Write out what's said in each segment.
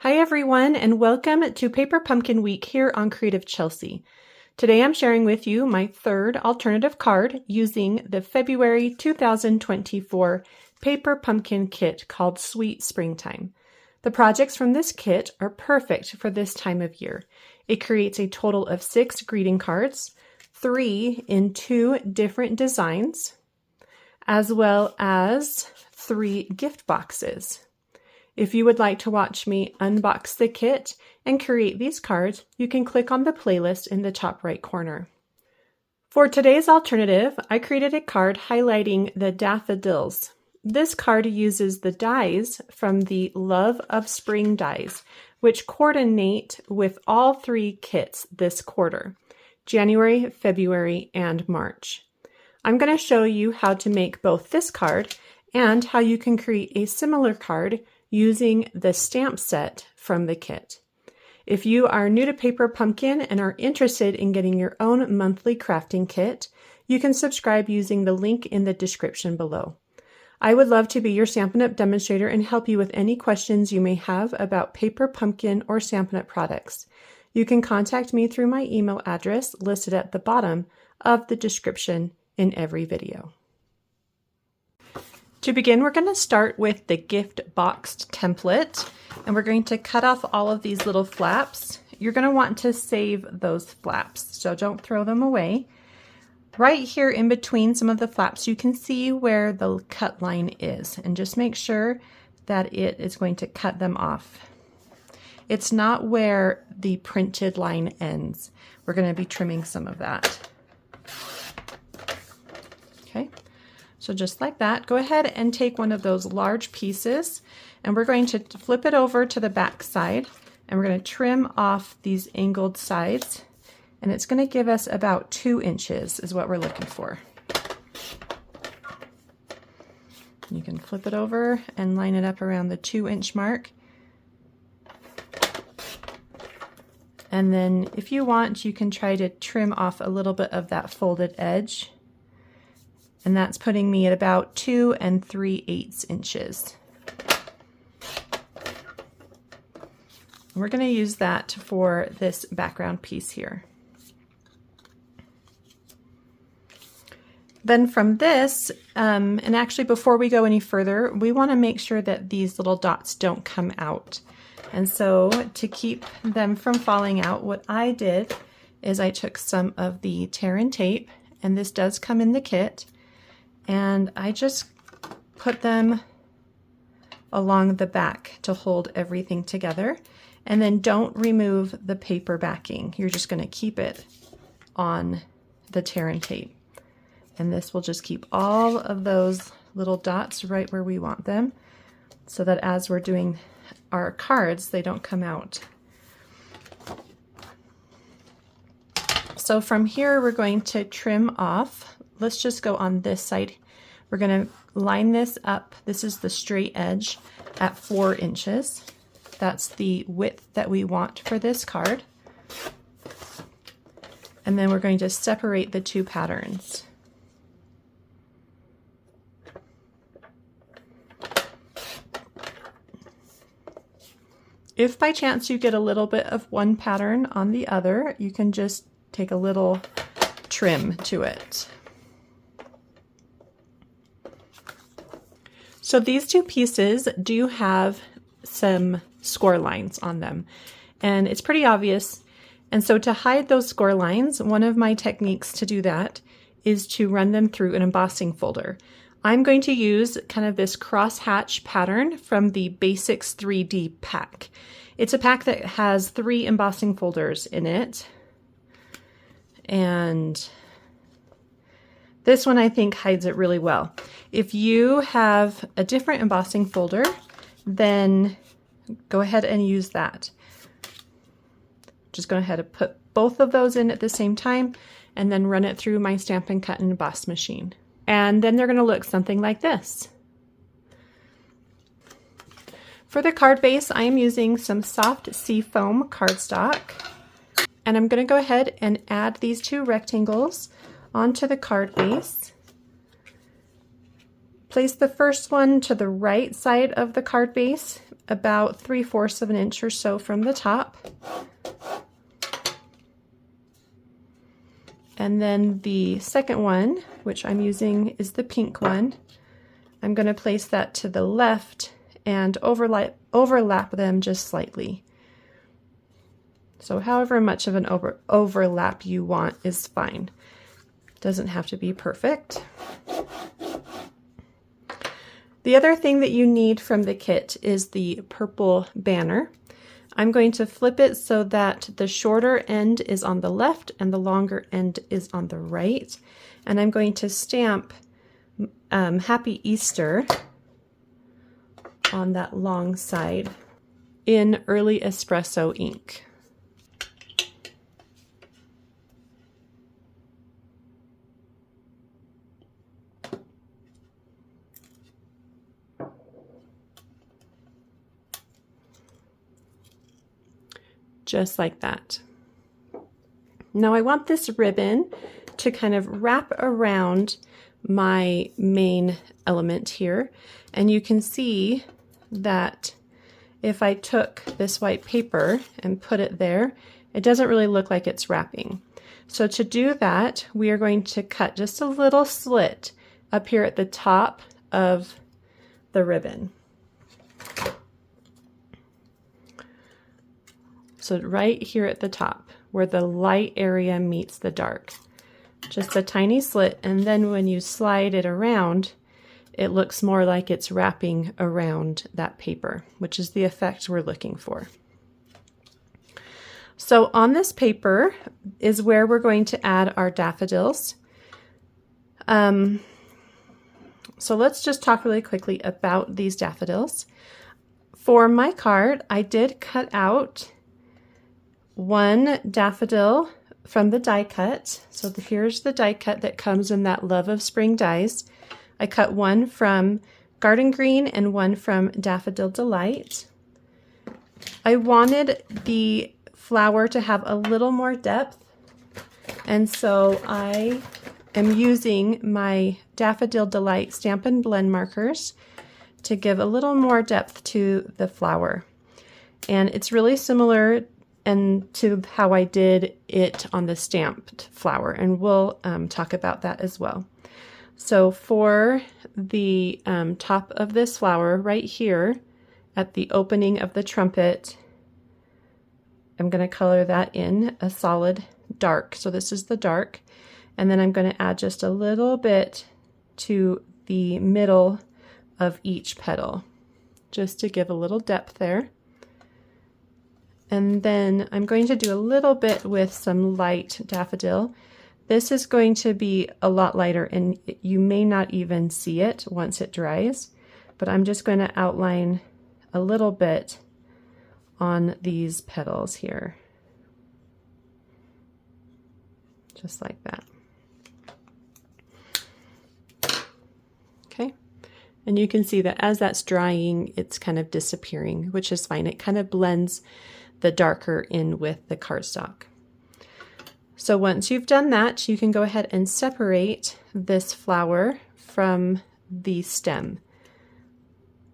Hi everyone, and welcome to Paper Pumpkin Week here on Creative Chelsey. Today I'm sharing with you my third alternative card using the February 2024 Paper Pumpkin Kit called Sweet Springtime. The projects from this kit are perfect for this time of year. It creates a total of 6 greeting cards, 3 in 2 different designs, as well as 3 gift boxes. If you would like to watch me unbox the kit and create these cards, you can click on the playlist in the top right corner. For today's alternative, I created a card highlighting the daffodils. This card uses the dies from the Love of Spring dies, which coordinate with all 3 kits this quarter, January, February, and March. I'm going to show you how to make both this card and how you can create a similar card using the stamp set from the kit. If you are new to Paper Pumpkin and are interested in getting your own monthly crafting kit, you can subscribe using the link in the description below. I would love to be your Stampin' Up! Demonstrator and help you with any questions you may have about Paper Pumpkin or Stampin' Up! Products. You can contact me through my email address listed at the bottom of the description in every video. To begin, we're going to start with the gift boxed template, and we're going to cut off all of these little flaps. You're going to want to save those flaps, so don't throw them away. Right here in between some of the flaps, you can see where the cut line is, and just make sure that it is going to cut them off. It's not where the printed line ends. We're going to be trimming some of that. Okay. So just like that, go ahead and take one of those large pieces, and we're going to flip it over to the back side, and we're going to trim off these angled sides, and it's going to give us about 2 inches is what we're looking for. You can flip it over and line it up around the 2-inch mark. And then if you want, you can try to trim off a little bit of that folded edge. And that's putting me at about 2 3/8 inches. And we're going to use that for this background piece here. Then from this, and actually before we go any further, we want to make sure that these little dots don't come out. And so to keep them from falling out, what I did is I took some of the tear and tape, and this does come in the kit, and I just put them along the back to hold everything together. And then don't remove the paper backing. You're just going to keep it on the tear and tape. And this will just keep all of those little dots right where we want them, so that as we're doing our cards, they don't come out. So from here, we're going to trim off. Let's just go on this side. We're going to line this up. This is the straight edge at 4 inches. That's the width that we want for this card. And then we're going to separate the 2 patterns. If by chance you get a little bit of one pattern on the other, you can just take a little trim to it. So these 2 pieces do have some score lines on them, and it's pretty obvious. And so to hide those score lines, one of my techniques to do that is to run them through an embossing folder. I'm going to use kind of this crosshatch pattern from the Basics 3D pack. It's a pack that has 3 embossing folders in it, and this one I think hides it really well. If you have a different embossing folder, then go ahead and use that. Just go ahead and put both of those in at the same time, and then run it through my Stampin' Cut and Emboss machine. And then they're going to look something like this. For the card base, I am using some soft Sea Foam Cardstock, and I'm going to go ahead and add these 2 rectangles onto the card base. Place the first one to the right side of the card base about 3/4 of an inch or so from the top. And then the second one, which I'm using, is the pink one. I'm going to place that to the left and overlap them just slightly. So however much of an overlap you want is fine. Doesn't have to be perfect. The other thing that you need from the kit is the purple banner. I'm going to flip it so that the shorter end is on the left and the longer end is on the right. And I'm going to stamp Happy Easter on that long side in early espresso ink. Just like that. Now I want this ribbon to kind of wrap around my main element here, and you can see that if I took this white paper and put it there, it doesn't really look like it's wrapping. So to do that, we are going to cut just a little slit up here at the top of the ribbon. So right here at the top, where the light area meets the dark. Just a tiny slit, and then when you slide it around, it looks more like it's wrapping around that paper, which is the effect we're looking for. So on this paper is where we're going to add our daffodils. So let's just talk really quickly about these daffodils. For my card, I did cut out one daffodil from the die cut. So here's the die cut that comes in that Love of Spring dies. I cut one from Garden Green and one from Daffodil Delight. I wanted the flower to have a little more depth, and so I am using my Daffodil Delight Stampin' Blend markers to give a little more depth to the flower. And it's really similar and to how I did it on the stamped flower, and we'll talk about that as well. So for the top of this flower right here at the opening of the trumpet, I'm going to color that in a solid dark. So this is the dark, and then I'm going to add just a little bit to the middle of each petal, just to give a little depth there. And then I'm going to do a little bit with some light daffodil. This is going to be a lot lighter, and you may not even see it once it dries, but I'm just going to outline a little bit on these petals here. Just like that. Okay. And you can see that as that's drying, it's kind of disappearing, which is fine. It kind of blends the darker in with the cardstock. So once you've done that, you can go ahead and separate this flower from the stem.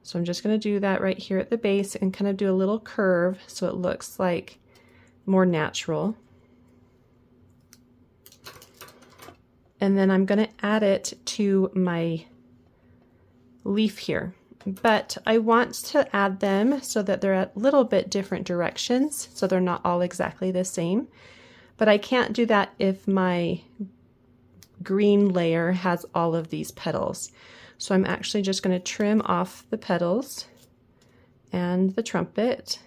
So I'm just going to do that right here at the base and kind of do a little curve so it looks like more natural. And then I'm going to add it to my leaf here. But I want to add them so that they're at a little bit different directions, so they're not all exactly the same. But I can't do that if my green layer has all of these petals. So I'm actually just going to trim off the petals and the trumpet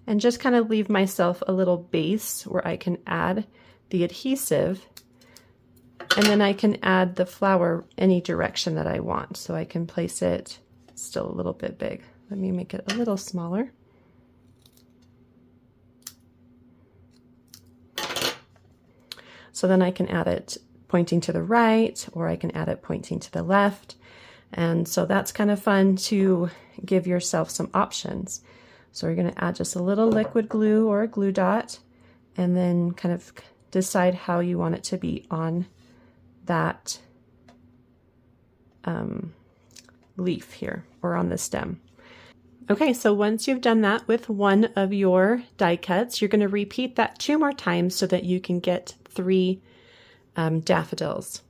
and just kind of leave myself a little base where I can add the adhesive, and then I can add the flower any direction that I want. So I can place it still a little bit big. Let me make it a little smaller. So then I can add it pointing to the right, or I can add it pointing to the left. And so that's kind of fun to give yourself some options. So we're going to add just a little liquid glue or a glue dot, and then kind of decide how you want it to be on that leaf here, or on the stem. Okay, so once you've done that with one of your die cuts, you're going to repeat that 2 more times so that you can get 3 daffodils.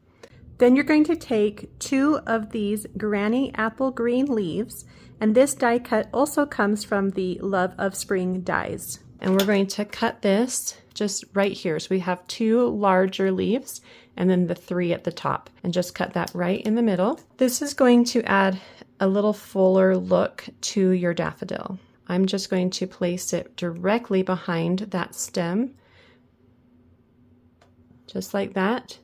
Then you're going to take 2 of these Granny Apple Green leaves, and this die cut also comes from the Love of Spring dies. And we're going to cut this just right here. So we have 2 larger leaves and then the 3 at the top, and just cut that right in the middle. This is going to add a little fuller look to your daffodil. I'm just going to place it directly behind that stem, just like that.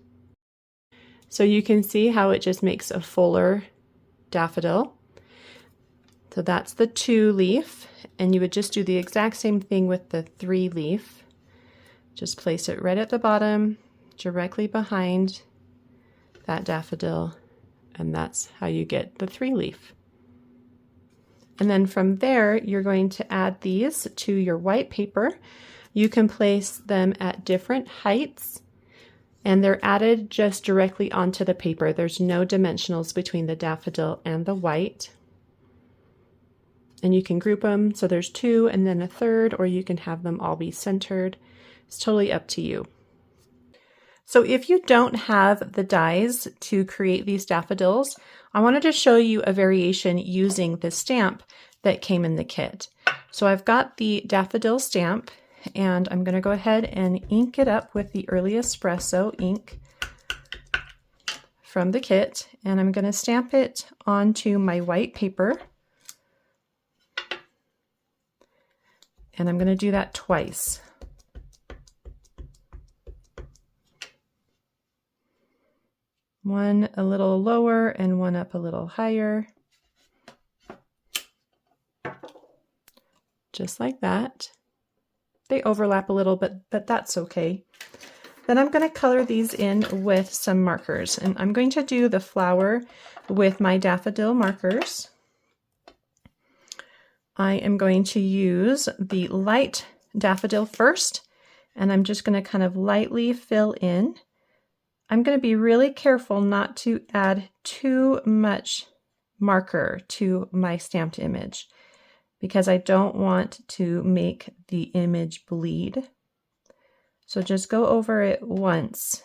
So you can see how it just makes a fuller daffodil. So that's the 2 leaf, and you would just do the exact same thing with the 3 leaf. Just place it right at the bottom, directly behind that daffodil, and that's how you get the 3 leaf. And then from there, you're going to add these to your white paper. You can place them at different heights, and they're added just directly onto the paper. There's no dimensionals between the daffodil and the white. And you can group them, so there's 2 and then a 3rd, or you can have them all be centered. It's totally up to you. So if you don't have the dies to create these daffodils, I wanted to show you a variation using the stamp that came in the kit. So I've got the Daffodil stamp, and I'm going to go ahead and ink it up with the Early Espresso ink from the kit, and I'm going to stamp it onto my white paper. And I'm going to do that twice. One a little lower and one up a little higher. Just like that. They overlap a little bit, but that's okay. Then I'm going to color these in with some markers, and I'm going to do the flower with my daffodil markers. I am going to use the light daffodil first, and I'm just going to kind of lightly fill in. I'm going to be really careful not to add too much marker to my stamped image because I don't want to make the image bleed. So just go over it once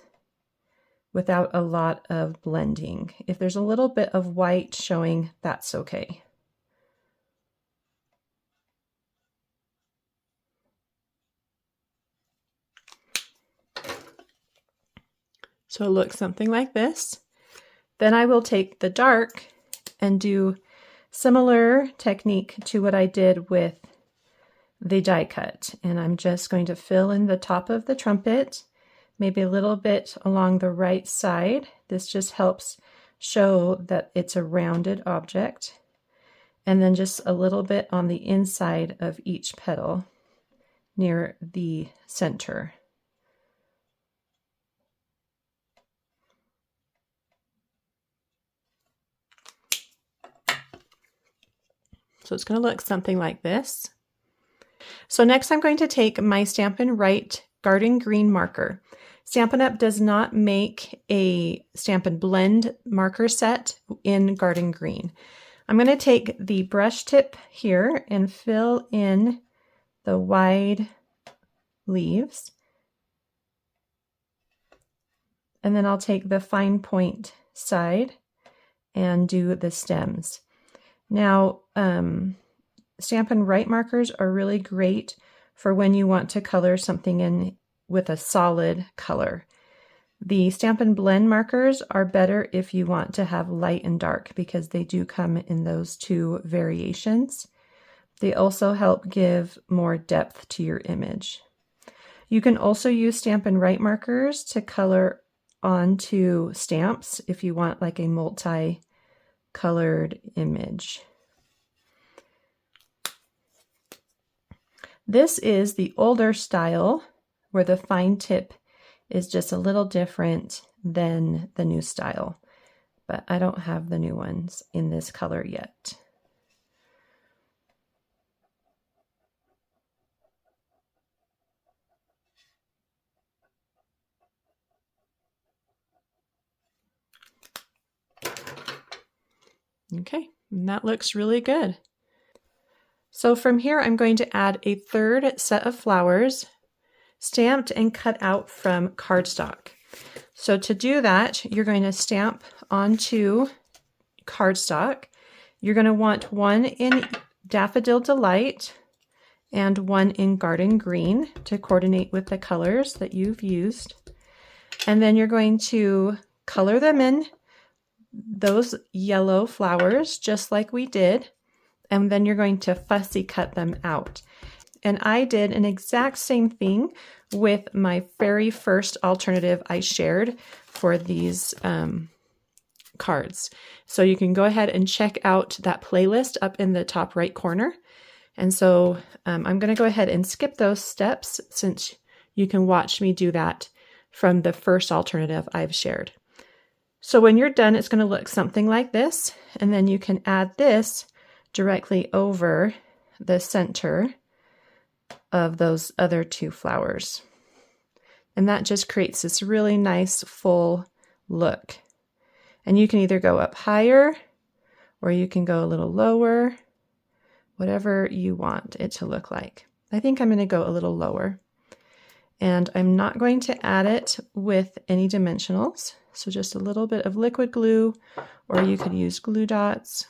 without a lot of blending. If there's a little bit of white showing, that's okay. So it looks something like this. Then I will take the dark and do similar technique to what I did with the die cut. And I'm just going to fill in the top of the trumpet, maybe a little bit along the right side. This just helps show that it's a rounded object. And then just a little bit on the inside of each petal near the center. So it's going to look something like this. So next I'm going to take my Stampin' Write Garden Green marker. Stampin' Up! Does not make a Stampin' Blend marker set in Garden Green. I'm going to take the brush tip here and fill in the wide leaves. And then I'll take the fine point side and do the stems. Now, Stampin' Write markers are really great for when you want to color something in with a solid color. The Stampin' Blend markers are better if you want to have light and dark because they do come in those 2 variations. They also help give more depth to your image. You can also use Stampin' Write markers to color onto stamps if you want like a multi-colored image. This is the older style where the fine tip is just a little different than the new style, but I don't have the new ones in this color yet. Okay, and that looks really good. So from here, I'm going to add a third set of flowers stamped and cut out from cardstock. So to do that, you're going to stamp onto cardstock. You're going to want one in Daffodil Delight and one in Garden Green to coordinate with the colors that you've used. And then you're going to color them in those yellow flowers just like we did. And then you're going to fussy cut them out. And I did an exact same thing with my very first alternative I shared for these cards. So you can go ahead and check out that playlist up in the top right corner. And so I'm going to go ahead and skip those steps since you can watch me do that from the first alternative I've shared. So when you're done, it's going to look something like this. And then you can add this directly over the center of those other two flowers. And that just creates this really nice full look. And you can either go up higher or you can go a little lower, whatever you want it to look like. I think I'm going to go a little lower. And I'm not going to add it with any dimensionals. So just a little bit of liquid glue, or you could use glue dots.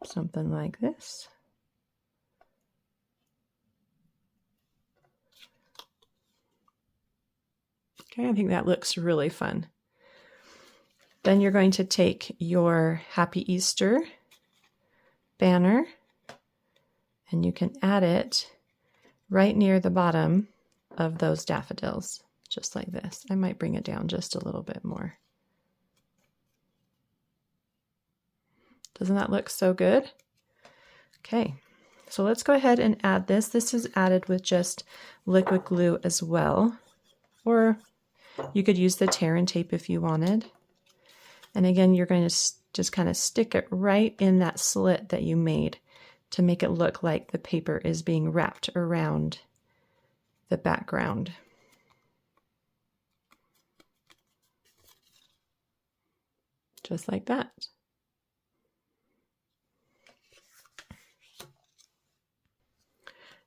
Something like this. Okay, I think that looks really fun. Then you're going to take your Happy Easter banner and you can add it right near the bottom of those daffodils, just like this. I might bring it down just a little bit more. Doesn't that look so good? Okay, so let's go ahead and add this. This is added with just liquid glue as well, or you could use the tear and tape if you wanted. And again, you're going to just kind of stick it right in that slit that you made to make it look like the paper is being wrapped around the background. Just like that.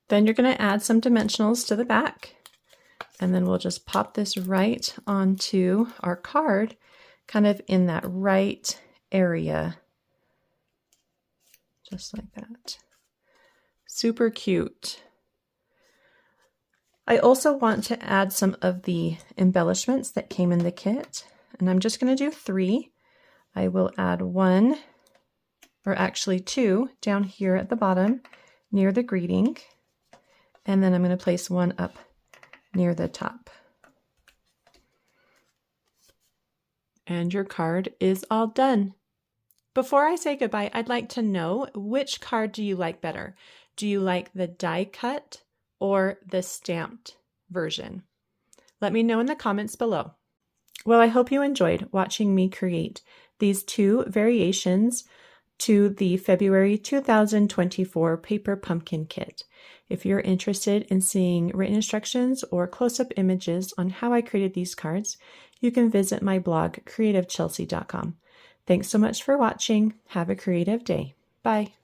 Then you're going to add some dimensionals to the back, and then we'll just pop this right onto our card, kind of in that right area, just like that. Super cute. I also want to add some of the embellishments that came in the kit, and I'm just going to do 3. I will add 1, or actually 2, down here at the bottom near the greeting, and then I'm going to place 1 up near the top. And your card is all done. Before I say goodbye, I'd like to know, which card do you like better? Do you like the die cut or the stamped version? Let me know in the comments below. Well, I hope you enjoyed watching me create these 2 variations to the February 2024 Paper Pumpkin Kit. If you're interested in seeing written instructions or close-up images on how I created these cards, you can visit my blog, creativechelsey.com. Thanks so much for watching. Have a creative day. Bye.